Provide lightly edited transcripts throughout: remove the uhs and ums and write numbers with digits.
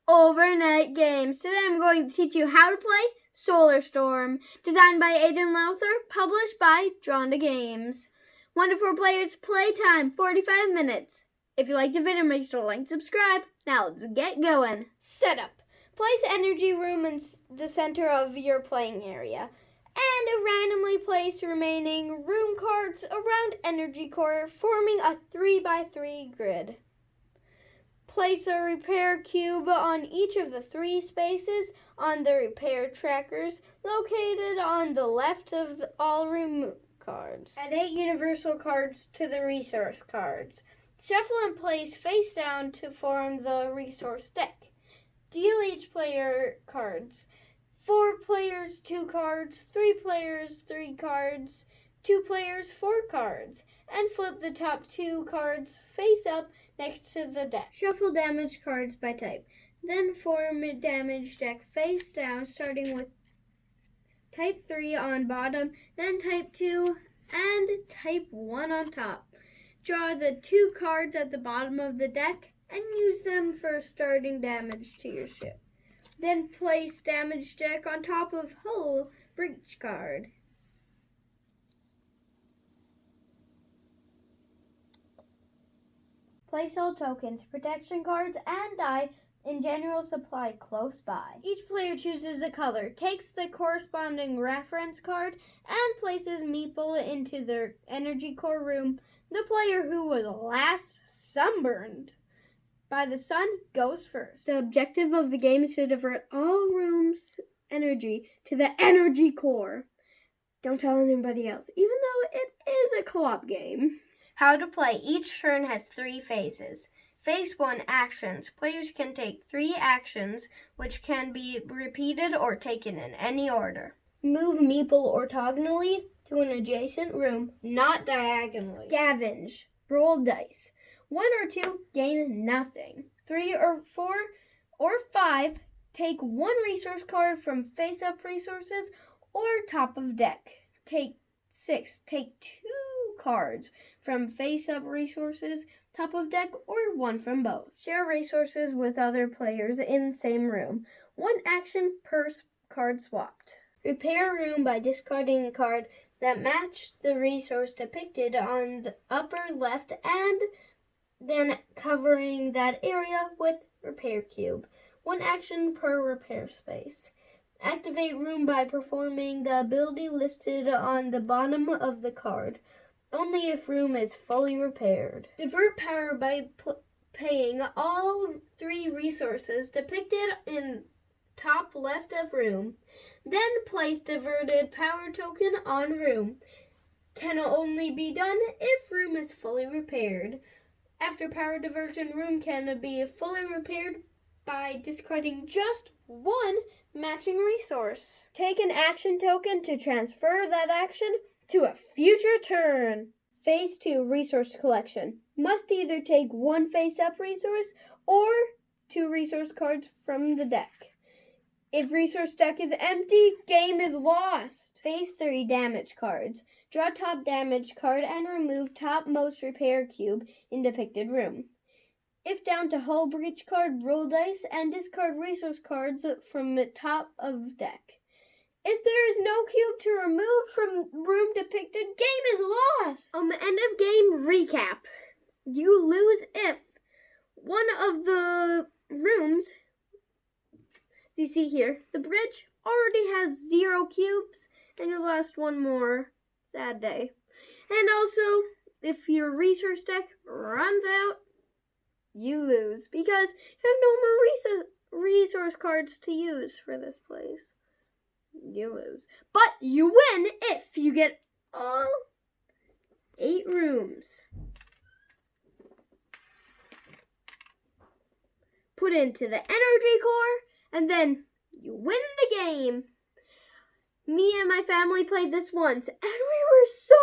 Overnight Games. Today I'm going to teach you how to play Solar Storm, designed by Ayden Lowther, published by Dranda Games. 1 to 4 players, playtime 45 minutes. If you liked the video, make sure to like and subscribe. Now let's get going. Setup. Place energy room in the center of your playing area, and randomly place remaining room cards around energy core, forming a 3x3 grid. Place a repair cube on each of the 3 spaces on the repair trackers located on the left of all room cards. Add 8 universal cards to the resource cards. Shuffle and place face down to form the resource deck. Deal each player cards. 4 players 2 cards, 3 players 3 cards, 2 players 4 cards, and flip the top 2 cards face up next to the deck. Shuffle damage cards by type. Then form a damage deck face down, starting with type 3 on bottom, then type 2, and type 1 on top. Draw the 2 cards at the bottom of the deck and use them for starting damage to your ship. Then place damage deck on top of hull breach card. Place all tokens, protection cards, and die in general supply close by. Each player chooses a color, takes the corresponding reference card, and places Meeple into their energy core room. The player who was last sunburned by the sun goes first. The objective of the game is to divert all rooms' energy to the energy core. Don't tell anybody else, even though it is a co-op game. How to play. Each turn has 3 phases. Phase 1, actions. Players can take 3 actions, which can be repeated or taken in any order. Move Meeple orthogonally to an adjacent room, not diagonally. Scavenge. Roll dice. 1 or 2, gain nothing. 3 or 4 or 5, take 1 resource card from face-up resources or top of deck. Take 6, take 2 cards from face-up resources, top of deck, or 1 from both. Share resources with other players in the same room. 1 action per card swapped. Repair room by discarding a card that matched the resource depicted on the upper left and then covering that area with repair cube. 1 action per repair space. Activate room by performing the ability listed on the bottom of the card, only if room is fully repaired. Divert power by paying all 3 resources depicted in top left of room. Then place diverted power token on room. Can only be done if room is fully repaired. After power diversion, room can be fully repaired by discarding just 1 matching resource. Take an action token to transfer that action to a future turn. Phase 2, resource collection. Must either take 1 face-up resource or 2 resource cards from the deck. If resource deck is empty, game is lost. Phase 3, damage cards. Draw top damage card and remove topmost repair cube in depicted room. If down to hull breach card, roll dice and discard resource cards from the top of deck. If there is no cube to remove from room depicted, game is lost. End of game recap. You lose if one of the rooms, as you see here, the bridge already has 0 cubes and you lost 1 more. Sad day. And also, if your resource deck runs out, you lose because you have no more resource cards to use for this place. You lose. But you win if you get all 8 rooms put into the energy core, and then you win the game. Me and my family played this once, and we were so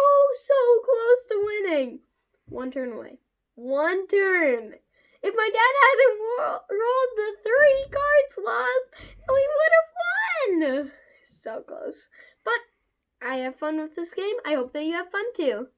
close to winning. 1 turn away. 1 turn. If my dad hadn't rolled the 3 cards lost, we would have won. So close. But I have fun with this game. I hope that you have fun too.